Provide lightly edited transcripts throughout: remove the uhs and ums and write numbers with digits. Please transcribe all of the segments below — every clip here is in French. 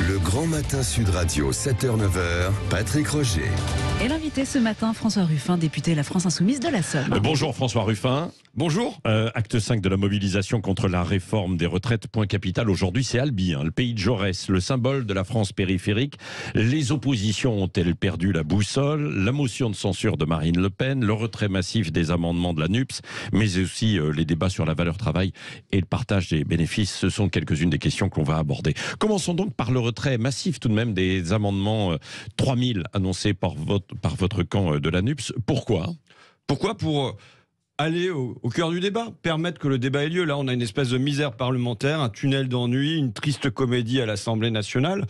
Le Grand Matin Sud Radio, 7h-9h, Patrick Roger. Et l'invité ce matin, François Ruffin, député La France Insoumise de la Somme. Bonjour François Ruffin. Bonjour. Acte 5 de la mobilisation contre la réforme des retraites. Point capital aujourd'hui, c'est Albi, le pays de Jaurès, le symbole de la France périphérique. Les oppositions ont-elles perdu la boussole? La motion de censure de Marine Le Pen, le retrait massif des amendements de la NUPS, mais aussi les débats sur la valeur travail et le partage des bénéfices. Ce sont quelques-unes des questions qu'on va aborder. Commençons donc par le retrait massif tout de même des amendements 3000 annoncés par votre camp de la NUPS. Pourquoi? Pour aller au cœur du débat, permettre que le débat ait lieu. Là, on a une espèce de misère parlementaire, un tunnel d'ennui, une triste comédie à l'Assemblée nationale.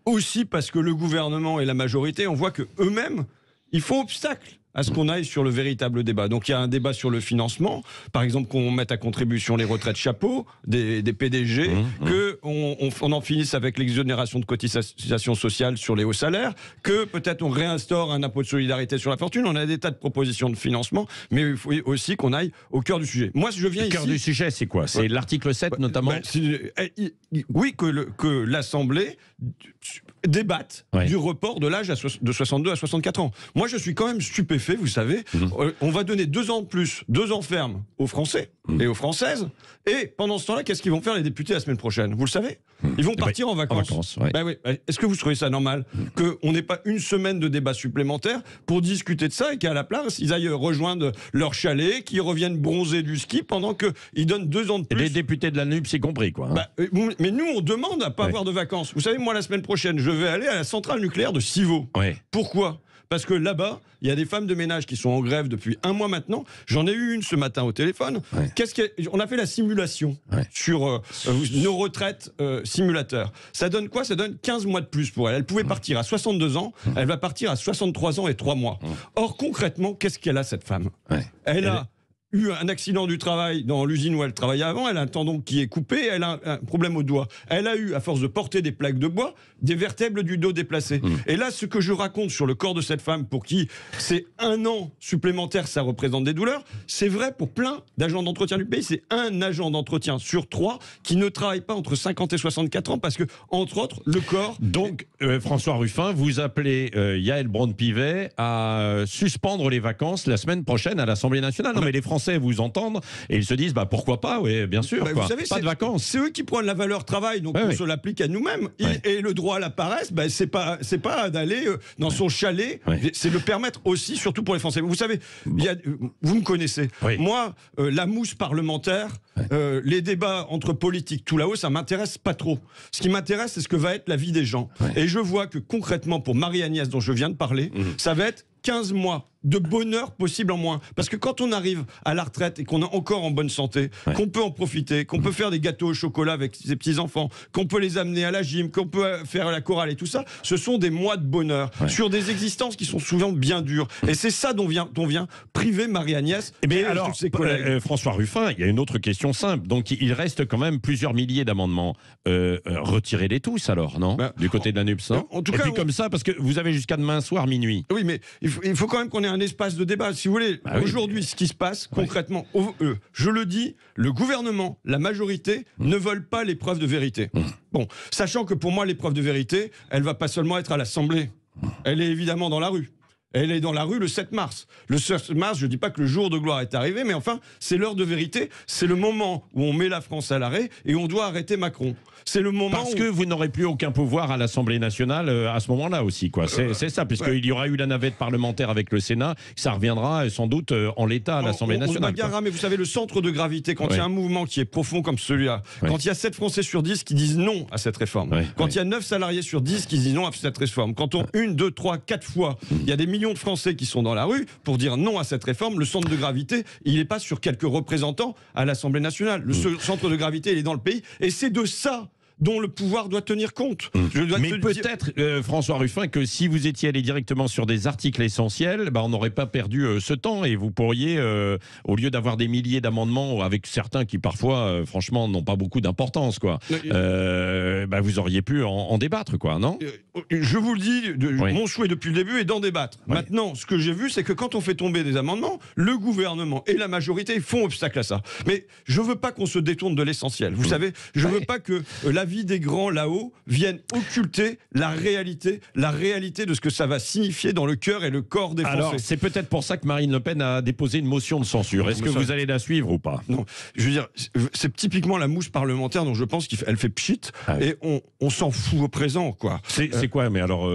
Aussi parce que le gouvernement et la majorité, on voit que eux-mêmes, ils font obstacle à ce qu'on aille sur le véritable débat. Donc il y a un débat sur le financement, par exemple qu'on mette à contribution les retraites chapeaux des PDG, qu'on en finisse avec l'exonération de cotisations sociales sur les hauts salaires, que peut-être on réinstaure un impôt de solidarité sur la fortune. On a des tas de propositions de financement, mais il faut aussi qu'on aille au cœur du sujet. Moi, je viens ici... Le cœur du sujet, c'est quoi? C'est l'article 7 notamment? Oui, que l'Assemblée débatte du report de l'âge de 62 à 64 ans. Moi, je suis quand même stupéfait, vous savez. On va donner 2 ans de plus, 2 ans ferme aux Français et aux Françaises. Et pendant ce temps-là, qu'est-ce qu'ils vont faire les députés la semaine prochaine? Vous le savez? Ils vont partir en vacances. Ouais. Oui. Est-ce que vous trouvez ça normal qu'on n'ait pas une semaine de débat supplémentaire pour discuter de ça et qu'à la place, ils aillent rejoindre leur chalet, qu'ils reviennent bronzer du ski pendant qu'ils donnent 2 ans de plus? Et les députés de la NUPS, c'est compris, quoi. Mais nous, on demande à pas avoir de vacances. Vous savez, moi, la semaine prochaine, je vais aller à la centrale nucléaire de Civaux. Ouais. Pourquoi? Parce que là-bas, il y a des femmes de ménage qui sont en grève depuis 1 mois maintenant. J'en ai eu une ce matin au téléphone. Ouais. On a fait la simulation sur nos retraites simulateurs. Ça donne quoi? Ça donne 15 mois de plus pour elle. Elle pouvait partir à 62 ans. Elle va partir à 63 ans et 3 mois. Or, concrètement, qu'est-ce qu'elle a, cette femme? Elle a eu un accident du travail dans l'usine où elle travaillait avant, elle a un tendon qui est coupé, elle a un problème au doigt. Elle a eu, à force de porter des plaques de bois, des vertèbres du dos déplacées. Et là, ce que je raconte sur le corps de cette femme, pour qui c'est 1 an supplémentaire, ça représente des douleurs, c'est vrai pour plein d'agents d'entretien du pays. C'est 1 agent d'entretien sur 3 qui ne travaille pas entre 50 et 64 ans parce que, entre autres, le corps... Donc, François Ruffin, vous appelez Yael Braun-Pivet à suspendre les vacances la semaine prochaine à l'Assemblée nationale. Non, mais les Français vous entendent et ils se disent pourquoi pas, oui, bien sûr. Vous savez, pas de vacances. C'est eux qui prennent la valeur travail, donc on se l'applique à nous-mêmes. Et le droit à la paresse, c'est pas d'aller dans son chalet, c'est de le permettre aussi, surtout pour les Français. Vous savez, vous me connaissez. Moi, la mousse parlementaire, les débats entre politiques tout là-haut, ça m'intéresse pas trop. Ce qui m'intéresse, c'est ce que va être la vie des gens. Et je vois que concrètement, pour Marie-Agnès, dont je viens de parler, ça va être 15 mois de bonheur possible en moins. Parce que quand on arrive à la retraite et qu'on est encore en bonne santé, qu'on peut en profiter, qu'on peut faire des gâteaux au chocolat avec ses petits-enfants, qu'on peut les amener à la gym, qu'on peut faire la chorale et tout ça, ce sont des mois de bonheur sur des existences qui sont souvent bien dures. Et c'est ça dont vient priver Marie-Agnès et alors, tous ses collègues. François Ruffin, il y a une autre question simple. Donc il reste quand même plusieurs milliers d'amendements. Retirez-les tous alors, non? Du côté de la NUPS, non? En tout et cas, puis comme ça, parce que vous avez jusqu'à demain soir, minuit. Oui, mais il faut quand même qu'on ait un espace de débat. Si vous voulez, aujourd'hui, ce qui se passe concrètement, je le dis, le gouvernement, la majorité ne veulent pas l'épreuve de vérité. Bon, sachant que pour moi, l'épreuve de vérité, elle va pas seulement être à l'Assemblée. Elle est évidemment dans la rue. Elle est dans la rue le 7 mars. Le 7 mars, je ne dis pas que le jour de gloire est arrivé, mais enfin, c'est l'heure de vérité. C'est le moment où on met la France à l'arrêt et on doit arrêter Macron. C'est le moment Parce que vous n'aurez plus aucun pouvoir à l'Assemblée nationale à ce moment-là aussi, quoi. C'est ça, puisqu'il y aura eu la navette parlementaire avec le Sénat, ça reviendra sans doute en l'état à l'Assemblée nationale. Mais vous savez, le centre de gravité, quand il y a un mouvement qui est profond comme celui-là, quand il y a 7 Français sur 10 qui disent non à cette réforme, quand il y a 9 salariés sur 10 qui disent non à cette réforme, quand 1, 2, 3, 4 fois, il y a des millions de Français qui sont dans la rue pour dire non à cette réforme, le centre de gravité, il n'est pas sur quelques représentants à l'Assemblée nationale. Le centre de gravité, il est dans le pays. Et c'est de ça dont le pouvoir doit tenir compte. Mais peut-être, François Ruffin, que si vous étiez allé directement sur des articles essentiels, on n'aurait pas perdu ce temps et vous pourriez, au lieu d'avoir des milliers d'amendements avec certains qui parfois, franchement, n'ont pas beaucoup d'importance, quoi. Vous auriez pu en débattre, quoi, non? Je vous le dis, mon souhait depuis le début est d'en débattre. Maintenant, ce que j'ai vu, c'est que quand on fait tomber des amendements, le gouvernement et la majorité font obstacle à ça. Mais je veux pas qu'on se détourne de l'essentiel. Vous savez, je veux pas que la l'avis des grands là-haut vienne occulter la réalité de ce que ça va signifier dans le cœur et le corps des Français. Alors, c'est peut-être pour ça que Marine Le Pen a déposé une motion de censure. Est-ce que vous allez la suivre ou pas? Non, je veux dire, c'est typiquement la mouche parlementaire dont je pense qu'elle fait pchit, et on s'en fout au présent, quoi. C'est quoi? Mais alors,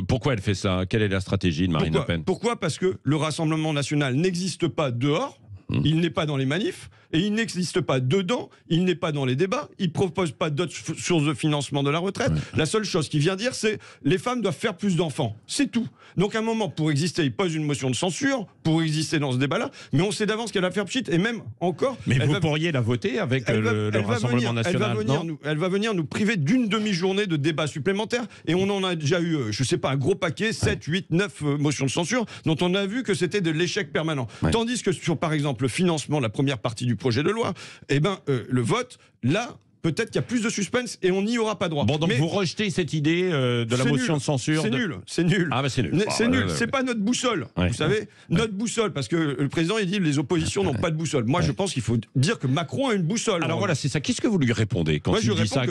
pourquoi elle fait ça? Quelle est la stratégie de Marine Le Pen? Pourquoi? Parce que le Rassemblement national n'existe pas dehors. Il n'est pas dans les manifs, et il n'existe pas dedans, il n'est pas dans les débats, il ne propose pas d'autres sources de financement de la retraite. La seule chose qu'il vient dire, c'est les femmes doivent faire plus d'enfants. C'est tout. Donc à un moment, pour exister, il pose une motion de censure, pour exister dans ce débat-là, mais on sait d'avance qu'elle va faire pchit, et même encore... Mais vous pourriez la voter avec le Rassemblement national, elle va venir nous priver d'une demi-journée de débat supplémentaire, et on en a déjà eu, je ne sais pas, un gros paquet, 7, 8, 9 motions de censure, dont on a vu que c'était de l'échec permanent. Tandis que sur, par exemple, le financement, la première partie du projet de loi, le vote, là, peut-être qu'il y a plus de suspense et on n'y aura pas droit. Bon, donc vous rejetez cette idée de la motion de censure? C'est nul. Ah, bah c'est nul. C'est nul. C'est pas notre boussole. Vous savez, notre boussole, parce que le président, il dit les oppositions n'ont pas de boussole. Moi, je pense qu'il faut dire que Macron a une boussole. Alors voilà, c'est ça. Qu'est-ce que vous lui répondez quand il dit ça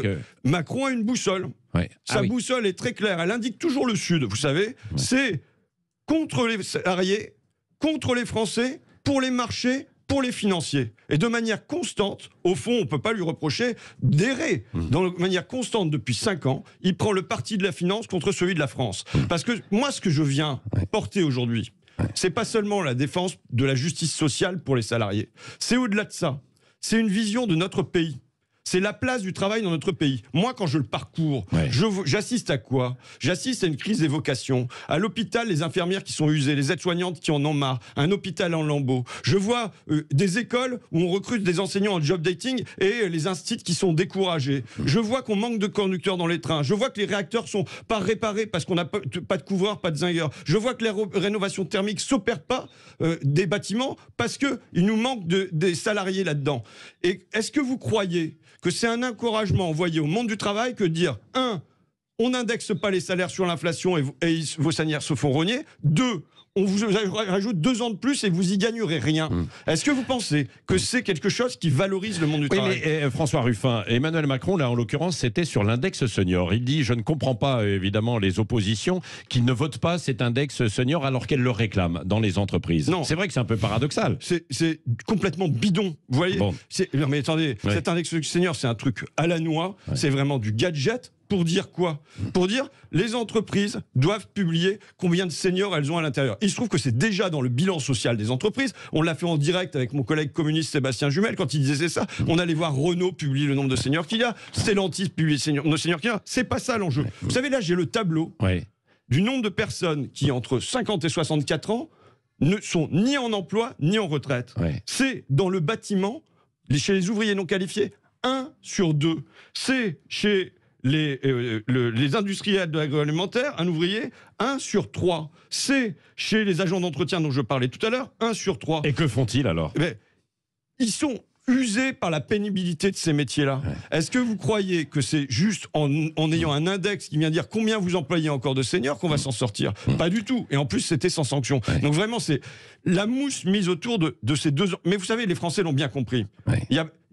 Macron a une boussole. Sa boussole est très claire. Elle indique toujours le Sud, vous savez. C'est contre les salariés, contre les Français, pour les marchés, pour les financiers. Et de manière constante, au fond, on ne peut pas lui reprocher d'errer. De manière constante, depuis 5 ans, il prend le parti de la finance contre celui de la France. Parce que moi, ce que je viens porter aujourd'hui, c'est pas seulement la défense de la justice sociale pour les salariés. C'est au-delà de ça. C'est une vision de notre pays. C'est la place du travail dans notre pays. Moi, quand je le parcours, j'assiste à quoi? J'assiste à une crise des vocations. À l'hôpital, les infirmières qui sont usées, les aides-soignantes qui en ont marre, un hôpital en lambeaux. Je vois des écoles où on recrute des enseignants en job dating et les instituts qui sont découragés. Je vois qu'on manque de conducteurs dans les trains. Je vois que les réacteurs sont pas réparés parce qu'on n'a pas de couvreurs, pas de zingueurs. Je vois que les rénovations thermiques s'opèrent pas des bâtiments parce qu'il nous manque des salariés là-dedans. Et est-ce que vous croyez que c'est un encouragement envoyé au monde du travail que de dire, 1, on n'indexe pas les salaires sur l'inflation et vos salaires se font rogner, 2, on vous rajoute 2 ans de plus et vous y gagnerez rien. Est-ce que vous pensez que c'est quelque chose qui valorise le monde du travail? Mais François Ruffin, Emmanuel Macron, là en l'occurrence, c'était sur l'index senior. Il dit, je ne comprends pas évidemment les oppositions qui ne votent pas cet index senior alors qu'elles le réclament dans les entreprises. Non. C'est vrai que c'est un peu paradoxal. C'est complètement bidon. Vous voyez Non mais attendez, cet index senior, c'est un truc à la noix, c'est vraiment du gadget. Pour dire quoi? Pour dire les entreprises doivent publier combien de seniors elles ont à l'intérieur. Il se trouve que c'est déjà dans le bilan social des entreprises. On l'a fait en direct avec mon collègue communiste Sébastien Jumel quand il disait ça. On allait voir Renault publier le nombre de seniors qu'il y a, Stellantis publier nos seniors qu'il y a. C'est pas ça l'enjeu. Vous savez, là j'ai le tableau du nombre de personnes qui entre 50 et 64 ans ne sont ni en emploi ni en retraite. C'est dans le bâtiment, chez les ouvriers non qualifiés, 1 sur 2. C'est chez les industriels de l'agroalimentaire, un ouvrier, 1 sur 3. C'est chez les agents d'entretien dont je parlais tout à l'heure, 1 sur 3. Et que font-ils alors? Ils sont usés par la pénibilité de ces métiers-là. Est-ce que vous croyez que c'est juste en ayant un index qui vient dire combien vous employez encore de seniors qu'on va s'en sortir? Pas du tout. Et en plus, c'était sans sanction. Donc vraiment, c'est la mousse mise autour de ces 2 ans. Mais vous savez, les Français l'ont bien compris.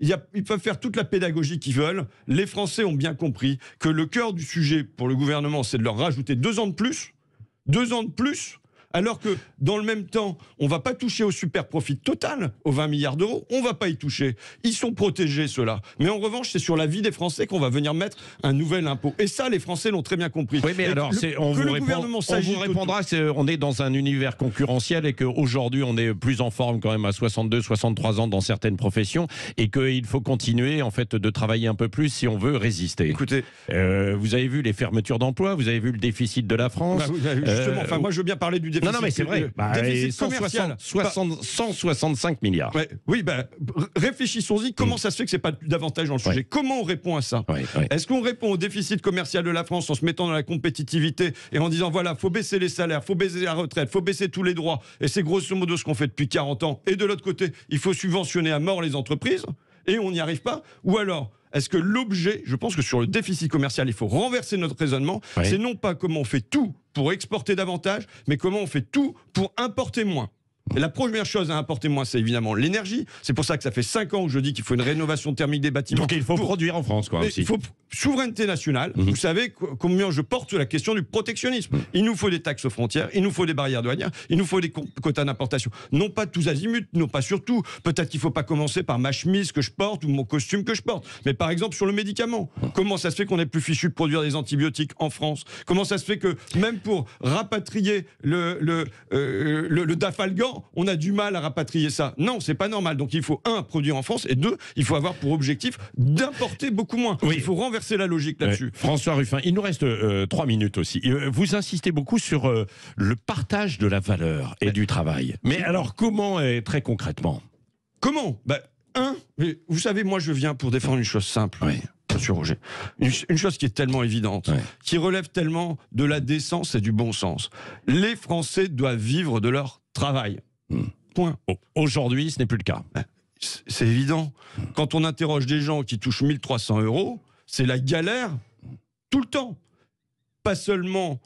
Ils peuvent faire toute la pédagogie qu'ils veulent. Les Français ont bien compris que le cœur du sujet pour le gouvernement, c'est de leur rajouter 2 ans de plus. 2 ans de plus, alors que dans le même temps, on ne va pas toucher au super profit total, aux 20 milliards d'euros, on ne va pas y toucher. Ils sont protégés, ceux-là. Mais en revanche, c'est sur la vie des Français qu'on va venir mettre un nouvel impôt. Et ça, les Français l'ont très bien compris. Oui, mais alors, on vous répondra qu'on est dans un univers concurrentiel et qu'aujourd'hui, on est plus en forme quand même à 62, 63 ans dans certaines professions et qu'il faut continuer en fait de travailler un peu plus si on veut résister. Écoutez, vous avez vu les fermetures d'emplois, vous avez vu le déficit de la France. Justement, moi je veux bien parler du déficit. Non, mais c'est vrai. Déficit commercial. 165 milliards. Réfléchissons-y. Comment ça se fait que c'est pas davantage dans le sujet? Comment on répond à ça? Est-ce qu'on répond au déficit commercial de la France en se mettant dans la compétitivité et en disant voilà, faut baisser les salaires, faut baisser la retraite, faut baisser tous les droits, et c'est grosso modo ce qu'on fait depuis 40 ans, et de l'autre côté, il faut subventionner à mort les entreprises, et on n'y arrive pas? Ou alors, est-ce que l'objet, je pense que sur le déficit commercial, il faut renverser notre raisonnement, c'est non pas comment on fait tout pour exporter davantage, mais comment on fait tout pour importer moins. Et la première chose à importer moins, c'est évidemment l'énergie. C'est pour ça que ça fait 5 ans que je dis qu'il faut une rénovation thermique des bâtiments. Donc il faut produire en France, quoi. Aussi. Il faut souveraineté nationale. Vous savez combien je porte sur la question du protectionnisme. Il nous faut des taxes aux frontières, il nous faut des barrières douanières, il nous faut des quotas d'importation. Non pas tous azimuts, non pas surtout. Peut-être qu'il ne faut pas commencer par ma chemise que je porte ou mon costume que je porte. Mais par exemple sur le médicament. Comment ça se fait qu'on est plus fichu de produire des antibiotiques en France? Comment ça se fait que même pour rapatrier le Dafalgan, on a du mal à rapatrier ça? Non, c'est pas normal. Donc il faut, 1, produire en France, et 2, il faut avoir pour objectif d'importer beaucoup moins. Oui. Il faut renverser la logique là-dessus. François Ruffin, il nous reste 3 minutes aussi. Vous insistez beaucoup sur le partage de la valeur et du travail. Mais alors comment, très concrètement? Comment? Vous savez, moi je viens pour défendre une chose simple. Oui. Monsieur Roger, une chose qui est tellement évidente, qui relève tellement de la décence et du bon sens. Les Français doivent vivre de leur travail. Point. Aujourd'hui, ce n'est plus le cas. C'est évident. Quand on interroge des gens qui touchent 1 300 €, c'est la galère tout le temps. Pas seulement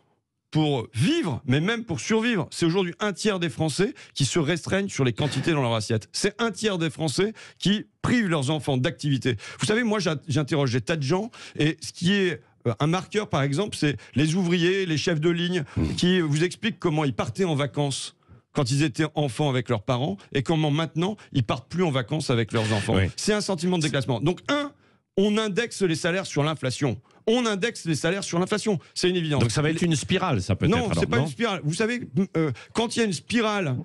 pour vivre, mais même pour survivre. C'est aujourd'hui 1/3 des Français qui se restreignent sur les quantités dans leur assiette. C'est 1/3 des Français qui privent leurs enfants d'activité. Vous savez, moi, j'interroge des tas de gens, et ce qui est un marqueur, par exemple, c'est les ouvriers, les chefs de ligne, qui vous expliquent comment ils partaient en vacances quand ils étaient enfants avec leurs parents, et comment maintenant, ils partent plus en vacances avec leurs enfants. Oui. C'est un sentiment de déclassement. Donc, on indexe les salaires sur l'inflation. On indexe les salaires sur l'inflation. C'est une évidence. Donc ça va être une spirale, ça peut-être? Non, c'est pas une spirale. Vous savez, quand il y a une spirale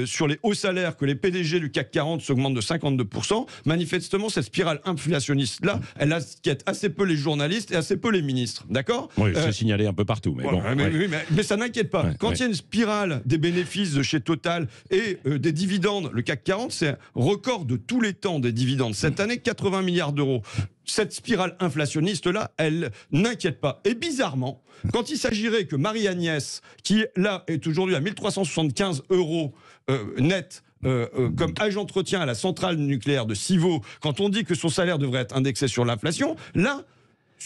sur les hauts salaires, que les PDG du CAC 40 s'augmentent de 52%, manifestement, cette spirale inflationniste-là, elle inquiète assez peu les journalistes et assez peu les ministres. D'accord? Oui, c'est signalé un peu partout. Mais, voilà, bon, mais ça n'inquiète pas. Quand il y a une spirale des bénéfices de chez Total et des dividendes, le CAC 40, c'est un record de tous les temps des dividendes. Cette année, 80 milliards d'euros. Cette spirale inflationniste-là, elle n'inquiète pas. Et bizarrement, quand il s'agirait que Marie-Agnès, qui là est aujourd'hui à 1 375 € net, comme agent d'entretien à la centrale nucléaire de Civaux, quand on dit que son salaire devrait être indexé sur l'inflation, là...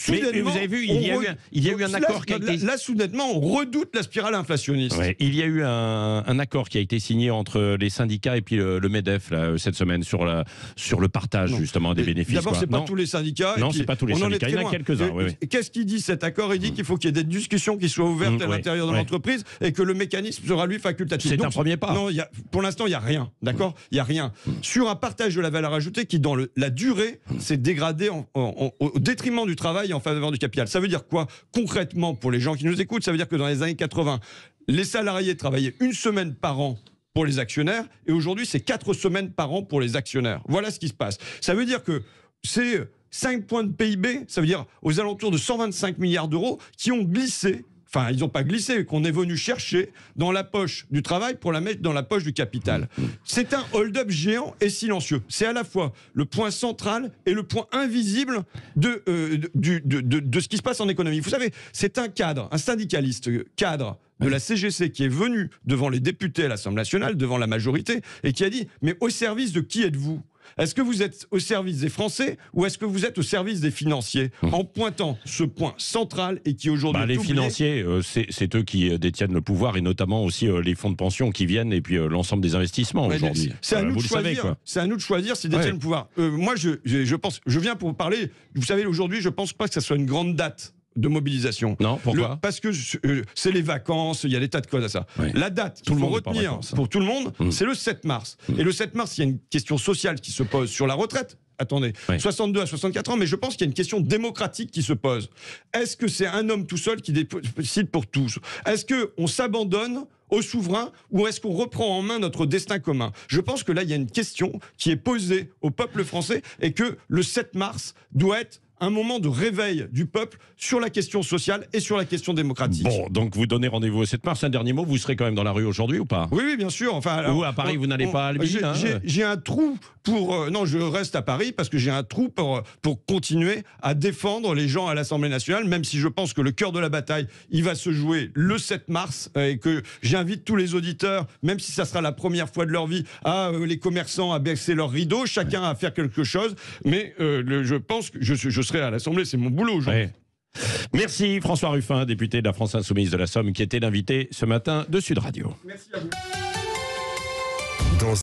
Mais vous avez vu, il y a eu un accord qui a été... Là, soudainement, on redoute la spirale inflationniste. Ouais, il y a eu un accord qui a été signé entre les syndicats et puis le MEDEF là, cette semaine sur le partage justement des bénéfices. D'abord, c'est pas tous les syndicats. Non, c'est pas tous les syndicats. Il y en a quelques-uns. Qu'est-ce qu'il dit cet accord? Il dit qu'il faut qu'il y ait des discussions qui soient ouvertes à l'intérieur de l'entreprise et que le mécanisme sera lui facultatif. C'est un premier pas. Non, pour l'instant, il n'y a rien. D'accord? Il n'y a rien. Sur un partage de la valeur ajoutée qui, dans la durée, s'est dégradé au détriment du travail en faveur du capital. Ça veut dire quoi concrètement pour les gens qui nous écoutent? Ça veut dire que dans les années 80, les salariés travaillaient 1 semaine par an pour les actionnaires, et aujourd'hui c'est 4 semaines par an pour les actionnaires. Voilà ce qui se passe. Ça veut dire que c'est 5 points de PIB, ça veut dire aux alentours de 125 milliards d'euros qui ont glissé. Enfin, ils n'ont pas glissé, qu'on est venu chercher dans la poche du travail pour la mettre dans la poche du capital. C'est un hold-up géant et silencieux. C'est à la fois le point central et le point invisible de ce qui se passe en économie. Vous savez, c'est un cadre, un syndicaliste cadre de la CGC qui est venu devant les députés à l'Assemblée nationale, devant la majorité, et qui a dit « Mais au service de qui êtes-vous ? Est-ce que vous êtes au service des Français ou est-ce que vous êtes au service des financiers ?» En pointant ce point central et qui aujourd'hui... les financiers, c'est eux qui détiennent le pouvoir, et notamment aussi les fonds de pension qui viennent, et puis l'ensemble des investissements aujourd'hui. C'est à nous de choisir. C'est à nous de choisir s'ils détiennent le pouvoir. Moi, je pense, je viens pour vous parler. Vous savez, aujourd'hui, je ne pense pas que ça soit une grande date de mobilisation. Non, pourquoi? Parce que c'est les vacances, il y a des tas de causes à ça. Oui. La date qu'il faut retenir pour tout le monde, c'est le 7 mars. Et le 7 mars, il y a une question sociale qui se pose sur la retraite. Attendez, 62 à 64 ans, mais je pense qu'il y a une question démocratique qui se pose. Est-ce que c'est un homme tout seul qui décide pour tous? Est-ce qu'on s'abandonne aux souverains ou est-ce qu'on reprend en main notre destin commun? Je pense que là, il y a une question qui est posée au peuple français et que le 7 mars doit être un moment de réveil du peuple sur la question sociale et sur la question démocratique. Bon, donc vous donnez rendez-vous au 7 mars. Un dernier mot, vous serez quand même dans la rue aujourd'hui ou pas? Oui, bien sûr. Enfin, alors, ou à Paris, vous n'allez pas à Albi? J'ai un trou pour... non, je reste à Paris parce que j'ai un trou pour continuer à défendre les gens à l'Assemblée nationale, même si je pense que le cœur de la bataille, il va se jouer le 7 mars et que j'invite tous les auditeurs, même si ça sera la première fois de leur vie, à les commerçants à baisser leurs rideaux, chacun à faire quelque chose. Mais je pense que je serai à l'Assemblée, c'est mon boulot aujourd'hui. Merci François Ruffin, député de la France Insoumise de la Somme, qui était l'invité ce matin de Sud Radio. Merci à vous.